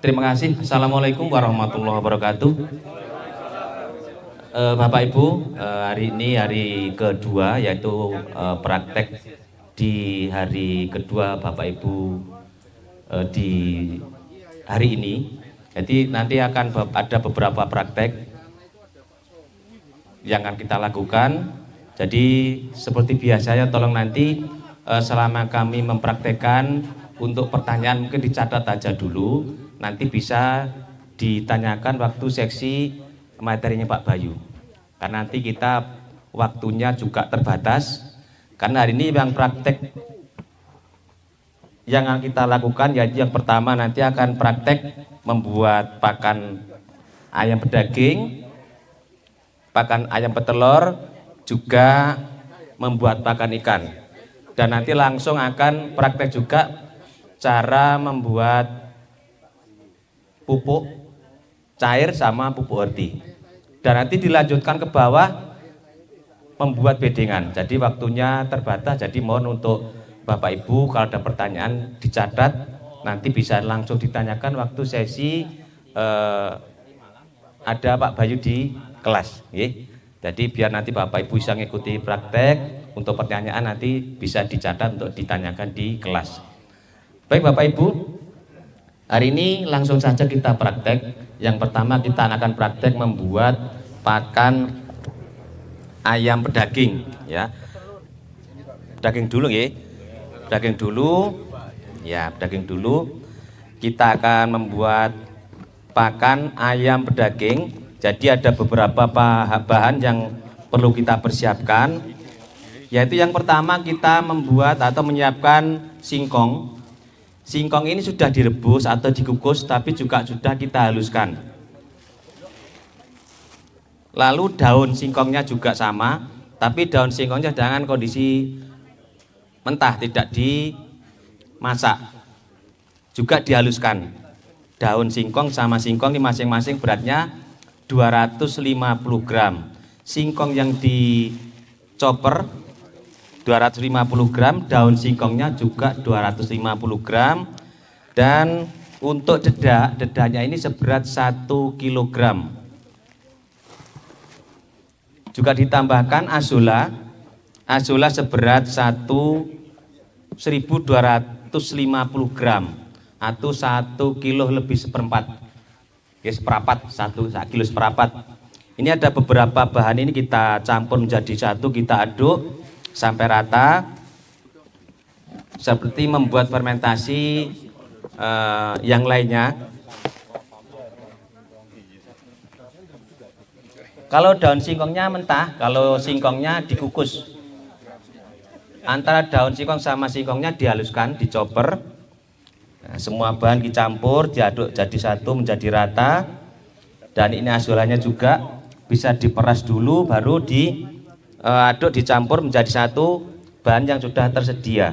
Terima kasih. Assalamualaikum warahmatullahi wabarakatuh. Bapak Ibu, hari ini hari kedua, yaitu praktek di hari kedua Bapak Ibu di hari ini. Jadi nanti akan ada beberapa praktek yang akan kita lakukan. Jadi seperti biasanya tolong nanti selama kami mempraktekkan, untuk pertanyaan mungkin dicatat aja dulu, nanti bisa ditanyakan waktu seksi materinya Pak Bayu. Karena nanti kita waktunya juga terbatas. Karena hari ini yang praktek yang akan kita lakukan, yaitu yang pertama nanti akan praktek membuat pakan ayam pedaging, pakan ayam petelur, juga membuat pakan ikan. Dan nanti langsung akan praktek juga cara membuat pupuk cair sama pupuk horti. Dan nanti dilanjutkan ke bawah membuat bedengan. Jadi waktunya terbatas, jadi mohon untuk Bapak Ibu kalau ada pertanyaan dicatat, nanti bisa langsung ditanyakan waktu sesi ada Pak Bayu di kelas. Jadi biar nanti Bapak Ibu bisa mengikuti praktek, untuk pertanyaan nanti bisa dicatat untuk ditanyakan di kelas. Baik Bapak Ibu, hari ini langsung saja kita praktek. Yang pertama kita akan praktek membuat pakan ayam pedaging, ya. Daging dulu ya. Daging dulu. Ya, daging dulu. Kita akan membuat pakan ayam pedaging. Jadi ada beberapa bahan yang perlu kita persiapkan. Yaitu yang pertama kita membuat atau menyiapkan singkong. Singkong ini sudah direbus atau dikukus, tapi juga sudah kita haluskan. Lalu daun singkongnya juga sama, tapi daun singkongnya jangan kondisi mentah, tidak dimasak, juga dihaluskan. Daun singkong sama singkong ini masing-masing beratnya 250 gram. Singkong yang dicoper 250 gram, daun singkongnya juga 250 gram, dan untuk dedanya ini seberat 1 kilogram. Juga ditambahkan azola seberat 1.250 gram atau 1 kilo lebih seperempat. Ya, seperempat, 1 kilo seperempat. Ini ada beberapa bahan ini kita campur menjadi satu, kita aduk sampai rata, seperti membuat fermentasi yang lainnya. Kalau daun singkongnya mentah, kalau singkongnya dikukus. Antara daun singkong sama singkongnya dihaluskan, dicoper. Nah, semua bahan dicampur, diaduk jadi satu menjadi rata. Dan ini azolanya juga bisa diperas dulu, baru diaduk, dicampur menjadi satu bahan yang sudah tersedia.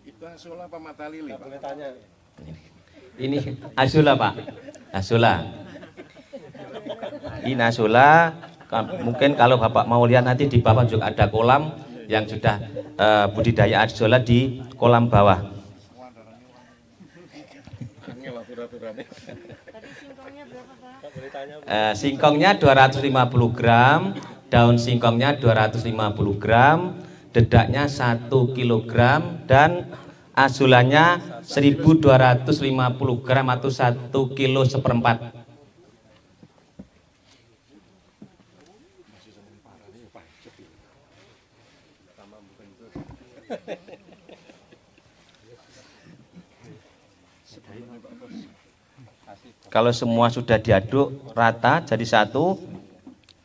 Itu azola apa mata lili, Pak? Boleh tanya. Ini azola, Pak. Azola. Ini azola. Mungkin kalau Bapak mau lihat nanti di bawah juga ada kolam yang sudah budidaya azola di kolam bawah. Singkongnya 250 gram, daun singkongnya 250 gram, dedaknya 1 kilogram, dan azolanya 1.250 gram atau 1 kilo seperempat. Kalau semua sudah diaduk rata jadi satu,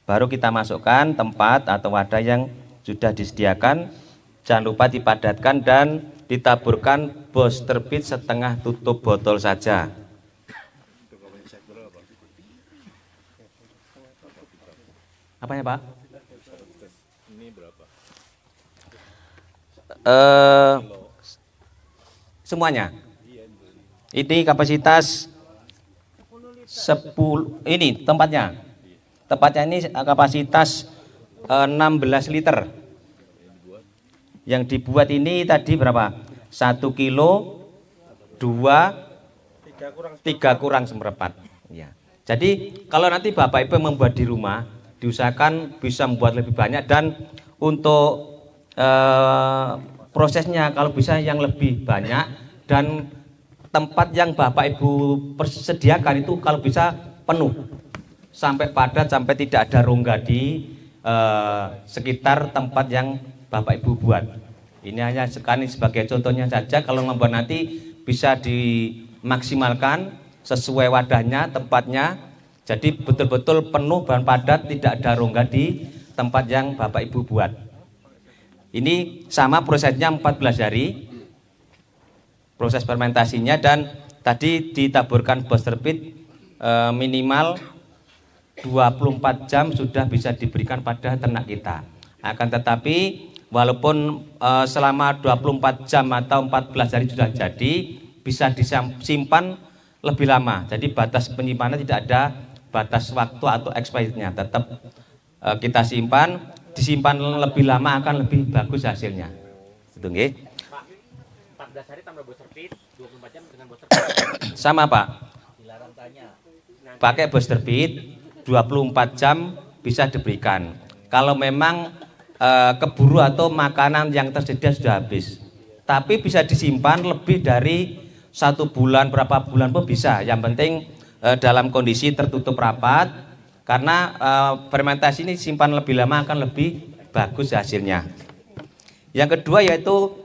baru kita masukkan tempat atau wadah yang sudah disediakan. Jangan lupa dipadatkan dan ditaburkan booster bit setengah tutup botol saja. Apanya, Pak? Ini berapa? Semuanya. Ini kapasitas 10, ini tempatnya. Tempatnya ini kapasitas 16 liter. Yang dibuat ini tadi berapa? 1 kilo 3 kurang seperempat. Ya. Jadi kalau nanti Bapak Ibu membuat di rumah, diusahakan bisa membuat lebih banyak, dan untuk prosesnya kalau bisa yang lebih banyak, dan tempat yang Bapak Ibu persediakan itu kalau bisa penuh sampai padat, sampai tidak ada rongga di sekitar tempat yang Bapak Ibu buat. Ini hanya sekali sebagai contohnya saja. Kalau membuat nanti bisa dimaksimalkan sesuai wadahnya, tempatnya, jadi betul-betul penuh dan padat, tidak ada rongga di tempat yang Bapak Ibu buat. Ini sama prosesnya 14 hari proses fermentasinya, dan tadi ditaburkan booster feed minimal 24 jam sudah bisa diberikan pada ternak kita. Akan tetapi walaupun selama 24 jam atau 14 hari sudah jadi, bisa disimpan lebih lama. Jadi batas penyimpanan tidak ada batas waktu atau expirednya, tetap kita simpan, disimpan lebih lama akan lebih bagus hasilnya. Itu nggih. Pak, 14 hari tambah booster feed, 24 jam dengan booster feed. Sama, Pak. Dilarang tanya. Pakai booster feed 24 jam bisa diberikan. Kalau memang keburu atau makanan yang tersedia sudah habis. Tapi bisa disimpan lebih dari 1 bulan, berapa bulan pun bisa. Yang penting dalam kondisi tertutup rapat, karena fermentasi ini simpan lebih lama akan lebih bagus hasilnya. Yang kedua yaitu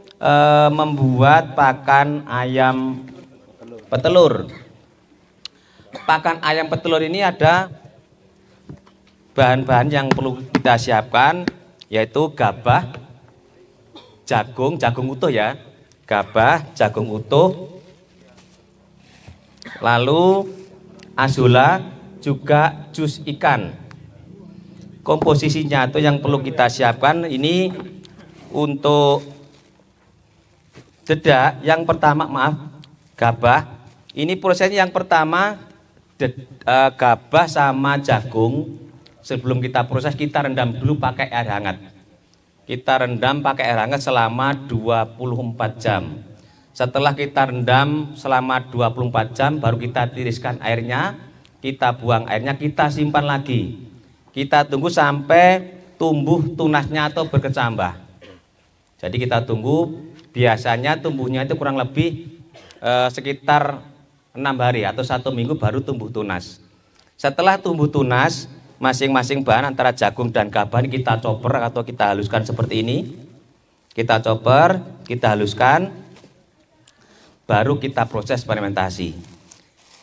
membuat pakan ayam petelur. Pakan ayam petelur ini ada bahan-bahan yang perlu kita siapkan, yaitu gabah, jagung utuh ya, gabah, jagung utuh, lalu azula, juga jus ikan. Komposisinya itu yang perlu kita siapkan ini untuk dedak. Yang pertama, gabah. Ini prosesnya yang pertama, gabah sama jagung. Sebelum kita proses, kita rendam dulu pakai air hangat. Kita rendam pakai air hangat selama 24 jam. Setelah kita rendam selama 24 jam, baru kita tiriskan airnya, kita buang airnya, kita simpan lagi. Kita tunggu sampai tumbuh tunasnya atau berkecambah. Jadi kita tunggu, biasanya tumbuhnya itu kurang lebih sekitar 6 hari atau 1 minggu baru tumbuh tunas. Setelah tumbuh tunas, masing-masing bahan antara jagung dan gabah ini kita chopper atau kita haluskan seperti ini. Kita chopper, kita haluskan, baru kita proses fermentasi.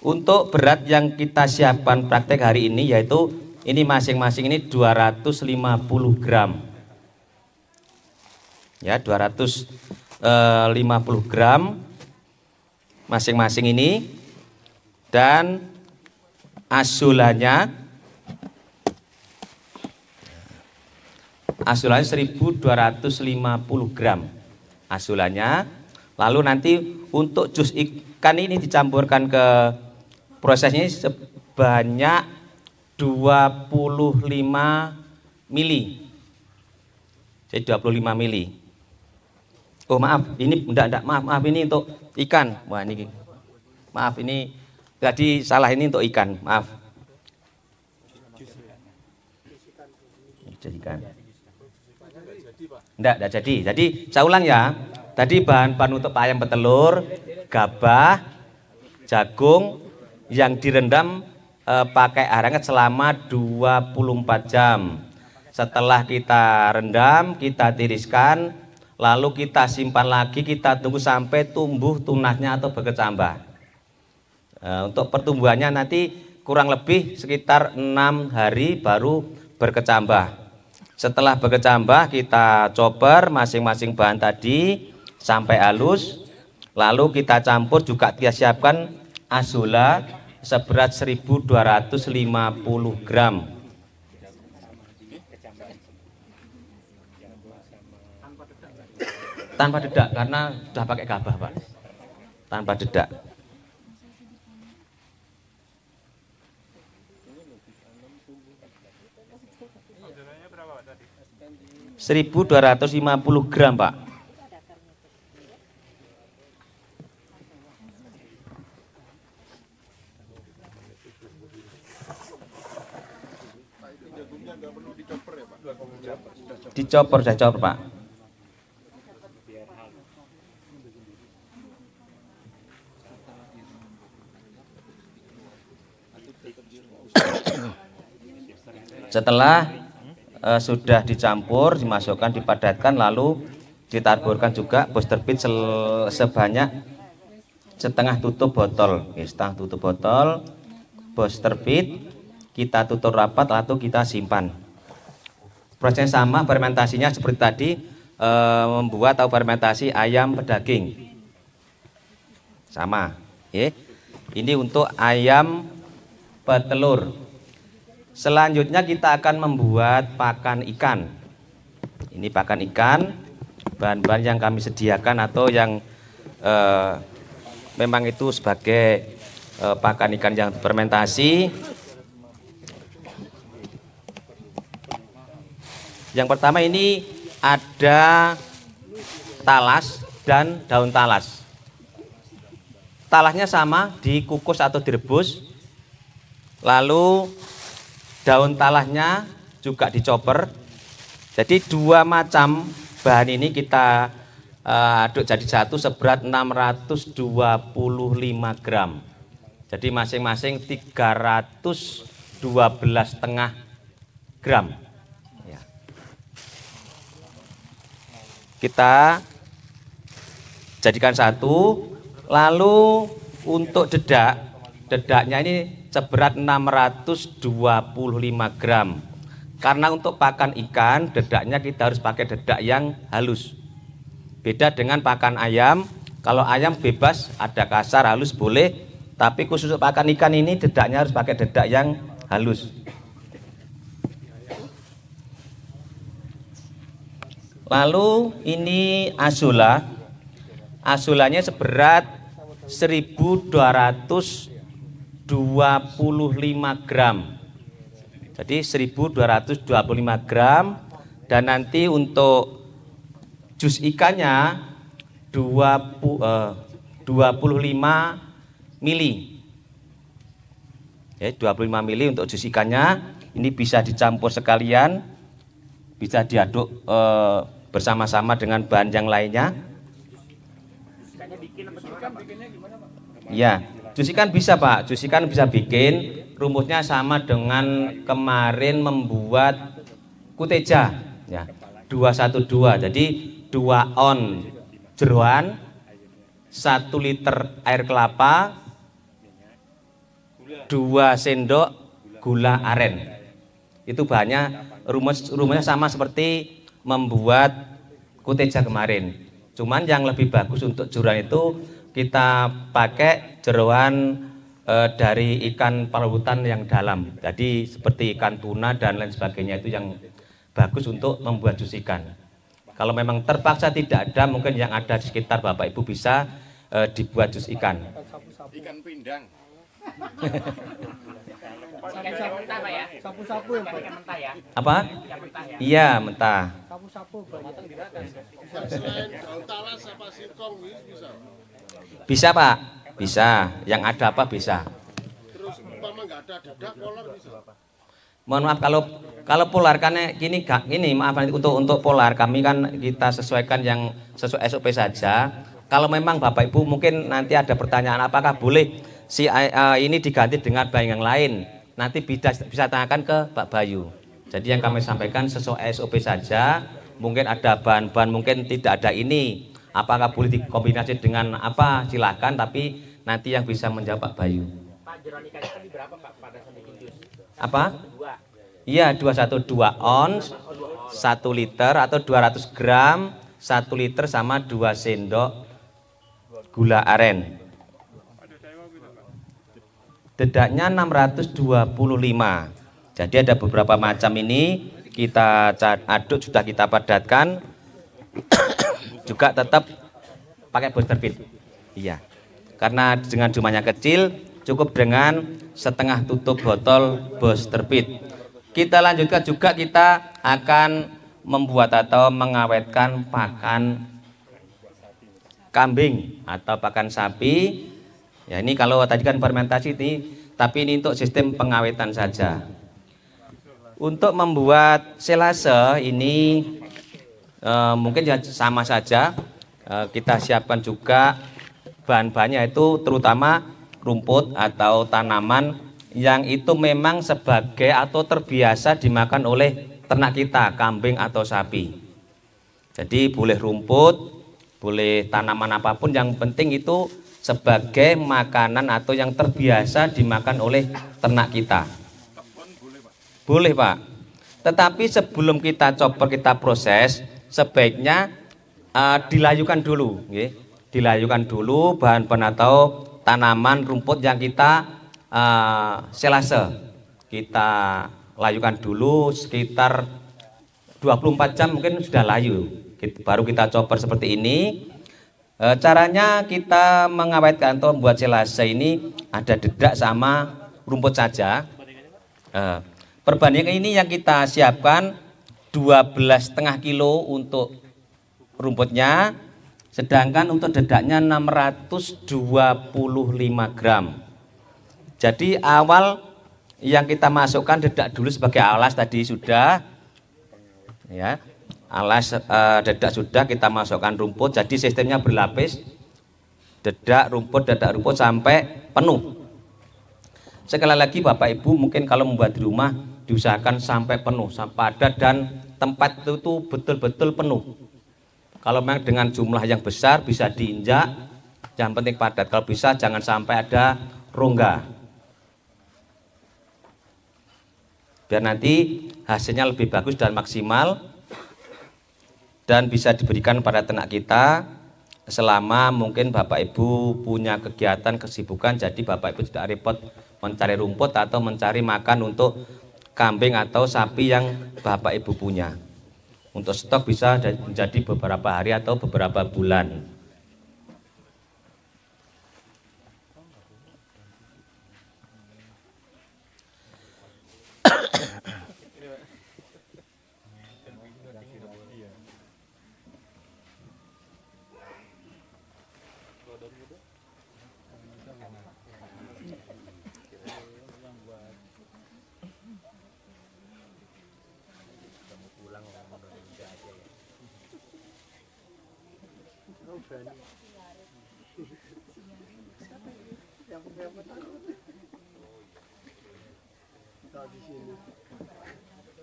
Untuk berat yang kita siapkan praktek hari ini yaitu ini masing-masing ini 250 gram. Ya, 250 gram masing-masing ini, dan asulanya 1250 gram asulanya. Lalu nanti untuk jus ikan ini dicampurkan ke prosesnya sebanyak 25 mili. Jadi 25 mili. Oh maaf, ini maaf ini untuk ikan. Wah ini, maaf ini tadi salah, ini untuk ikan. Maaf. Ikan. Enggak jadi. Jadi saya ulang ya. Tadi bahan-bahan untuk ayam petelur, gabah, jagung yang direndam pakai air hangat selama 24 jam. Setelah kita rendam, kita tiriskan, lalu kita simpan lagi, kita tunggu sampai tumbuh tunasnya atau berkecambah. Untuk pertumbuhannya nanti kurang lebih sekitar 6 hari baru berkecambah. Setelah berkecambah, kita chopper masing-masing bahan tadi sampai halus, lalu kita campur, juga kita siapkan azula seberat 1250 gram. Tanpa dedak karena sudah pakai gabah, Pak. Tanpa dedak. 1250 gram, Pak. Dicopor, saya copor Pak. Setelah sudah dicampur, dimasukkan, dipadatkan, lalu ditaburkan juga booster pit sebanyak setengah tutup botol. Oke, setengah tutup botol booster pit kita tutup rapat, lalu kita simpan. Proses sama, fermentasinya seperti tadi, membuat atau fermentasi ayam pedaging sama. Oke. Ini untuk ayam petelur. Selanjutnya kita akan membuat pakan ikan. Ini pakan ikan, bahan-bahan yang kami sediakan atau yang memang itu sebagai pakan ikan yang fermentasi. Yang pertama ini ada talas dan daun talas. Talasnya sama, dikukus atau direbus. Lalu daun talasnya juga dicoper. Jadi dua macam bahan ini kita aduk jadi satu seberat 625 gram. Jadi masing-masing 312,5 gram. Ya. Kita jadikan satu. Lalu untuk dedaknya ini seberat 625 gram. Karena untuk pakan ikan, dedaknya kita harus pakai dedak yang halus. Beda dengan pakan ayam. Kalau ayam bebas, ada kasar, halus boleh. Tapi khusus untuk pakan ikan ini, dedaknya harus pakai dedak yang halus. Lalu ini azola. Azolanya seberat 1225 gram. Jadi 1225 gram. Dan nanti untuk jus ikannya 25 mili. Ya, 25 mili untuk jus ikannya. Ini bisa dicampur sekalian, bisa diaduk bersama-sama dengan bahan yang lainnya. Ya, jus ikan bisa Pak, jus ikan bisa bikin. Rumusnya sama dengan kemarin membuat kuteja, ya, 212. Jadi 2 on jeroan, 1 liter air kelapa, 2 sendok gula aren. Itu bahannya, rumusnya sama seperti membuat kuteja kemarin. Cuman yang lebih bagus untuk jeroan itu kita pakai jeroan dari ikan parutan yang dalam. Jadi seperti ikan tuna dan lain sebagainya, itu yang bagus untuk membuat jus ikan. Kalau memang terpaksa tidak ada, mungkin yang ada di sekitar Bapak Ibu bisa dibuat jus ikan. Ikan pindang. Ikan mentah Pak ya? Sapu-sapu yang Ikan mentah ya? Apa? Ikan mentah ya? Iya, mentah. sapu-sapu banyak. Selain daun talas apa singkong bisa. Bisa Pak, bisa. Yang ada apa bisa. Terus umpama nggak ada dedak, kolor bisa. Mohon maaf kalau polar karena gini maaf untuk polar kami kan kita sesuaikan yang sesuai SOP saja. Kalau memang Bapak Ibu mungkin nanti ada pertanyaan apakah boleh ini diganti dengan bahan yang lain, nanti bisa tanyakan ke Pak Bayu. Jadi yang kami sampaikan sesuai SOP saja. Mungkin ada bahan-bahan mungkin tidak ada ini, apakah boleh dikombinasi dengan apa silakan, tapi nanti yang bisa menjawab Pak Bayu. Pak, jeroan ikannya tadi berapa Pak pada saat bikin jus? Apa? 2. Iya, 212 ons, 1 liter atau 200 gram, 1 liter sama 2 sendok gula aren. Dedaknya 625. Jadi ada beberapa macam ini, kita aduk, sudah kita padatkan. Juga tetap pakai booster feed. Iya. Karena dengan jumlahnya kecil, cukup dengan setengah tutup botol booster feed. Kita lanjutkan juga, kita akan membuat atau mengawetkan pakan kambing atau pakan sapi. Ya, ini kalau tadi kan fermentasi ini, tapi ini untuk sistem pengawetan saja. Untuk membuat selase ini mungkin ya sama saja, kita siapkan juga bahan-bahannya itu terutama rumput atau tanaman yang itu memang sebagai atau terbiasa dimakan oleh ternak kita, kambing atau sapi. Jadi boleh rumput, boleh tanaman apapun, yang penting itu sebagai makanan atau yang terbiasa dimakan oleh ternak kita. Boleh Pak. Tetapi sebelum kita chopper, kita proses, sebaiknya dilayukan dulu, dilayukan dulu bahan-bahan atau tanaman rumput yang kita selase. Kita layukan dulu sekitar 24 jam mungkin sudah layu. Baru kita chopper seperti ini. Caranya kita mengawetkan atau membuat selase ini ada dedak sama rumput saja. Perbandingan ini yang kita siapkan 12,5 kilo untuk rumputnya, sedangkan untuk dedaknya 625 gram. Jadi awal yang kita masukkan dedak dulu sebagai alas tadi sudah, ya, alas dedak sudah, kita masukkan rumput. Jadi sistemnya berlapis, dedak rumput sampai penuh. Sekali lagi Bapak Ibu mungkin kalau membuat di rumah diusahakan sampai penuh, sampai padat dan tempat itu tuh betul-betul penuh. Kalau memang dengan jumlah yang besar bisa diinjak, yang penting padat. Kalau bisa jangan sampai ada rongga, biar nanti hasilnya lebih bagus dan maksimal dan bisa diberikan pada ternak kita selama mungkin Bapak Ibu punya kegiatan kesibukan. Jadi Bapak Ibu tidak repot mencari rumput atau mencari makan untuk kambing atau sapi yang Bapak Ibu punya. Untuk stok bisa menjadi beberapa hari atau beberapa bulan.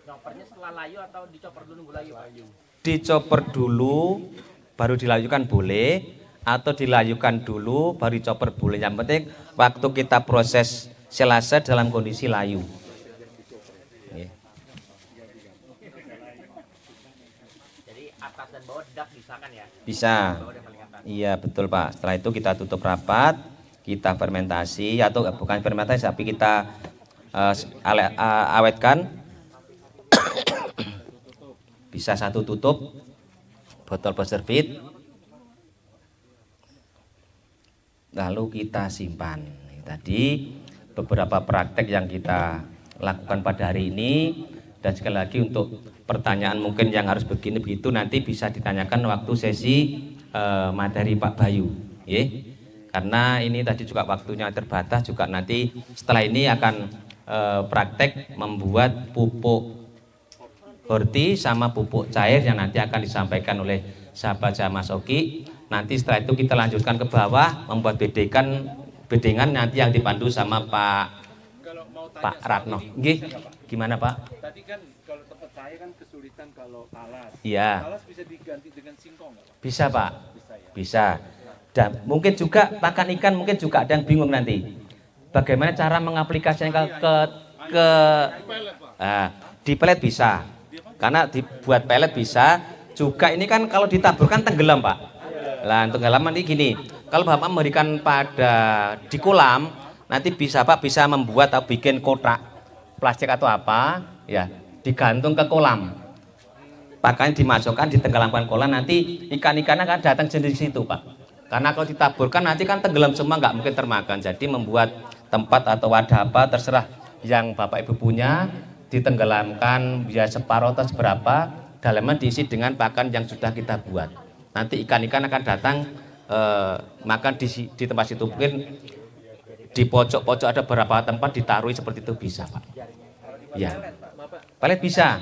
Choppernya setelah layu atau dicoper dulu nunggu layu? Dicoper dulu baru dilayukan boleh, atau dilayukan dulu baru dicoper boleh. Yang penting waktu kita proses selase dalam kondisi layu. Jadi atas dan bawah dedak bisa kan ya? Bisa. Iya betul Pak. Setelah itu kita tutup rapat, kita fermentasi atau bukan fermentasi tapi kita awetkan. Bisa satu tutup botol poservit, lalu kita simpan. Tadi beberapa praktek yang kita lakukan pada hari ini, dan sekali lagi untuk pertanyaan mungkin yang harus begini begitu nanti bisa ditanyakan waktu sesi materi Pak Bayu, karena ini tadi juga waktunya terbatas. Juga nanti setelah ini akan praktek membuat pupuk horti sama pupuk cair yang nanti akan disampaikan oleh sahabat saya Mas Oki. Nanti setelah itu kita lanjutkan ke bawah membuat bedengan nanti yang dipandu sama Pak Ratno. Gimana Pak? Tadi kan kalau tempat saya kan kesulitan kalau alas. Iya. Alas bisa diganti dengan singkong nggak Pak? Bisa Pak. Bisa ya. Bisa. Dan mungkin juga pakan ikan mungkin juga ada yang bingung nanti. Bagaimana cara mengaplikasikan di pelet bisa. Karena dibuat pelet bisa, juga ini kan kalau ditaburkan tenggelam Pak. Lah tenggelam nanti gini, kalau Bapak memberikan pada di kolam, nanti bisa Pak bisa membuat atau bikin kotak plastik atau apa, ya digantung ke kolam. Pakaian dimasukkan, ditenggelamkan kolam, nanti ikan-ikan akan datang sendiri situ Pak. Karena kalau ditaburkan nanti kan tenggelam semua, nggak mungkin termakan. Jadi membuat tempat atau wadah apa terserah yang Bapak Ibu punya, ditenggelamkan ya separuh atau seberapa, dalamnya diisi dengan pakan yang sudah kita buat. Nanti ikan-ikan akan datang makan di tempat situ. Mungkin di pojok-pojok ada beberapa tempat ditaruh seperti itu bisa Pak. Ya. Toilet bisa.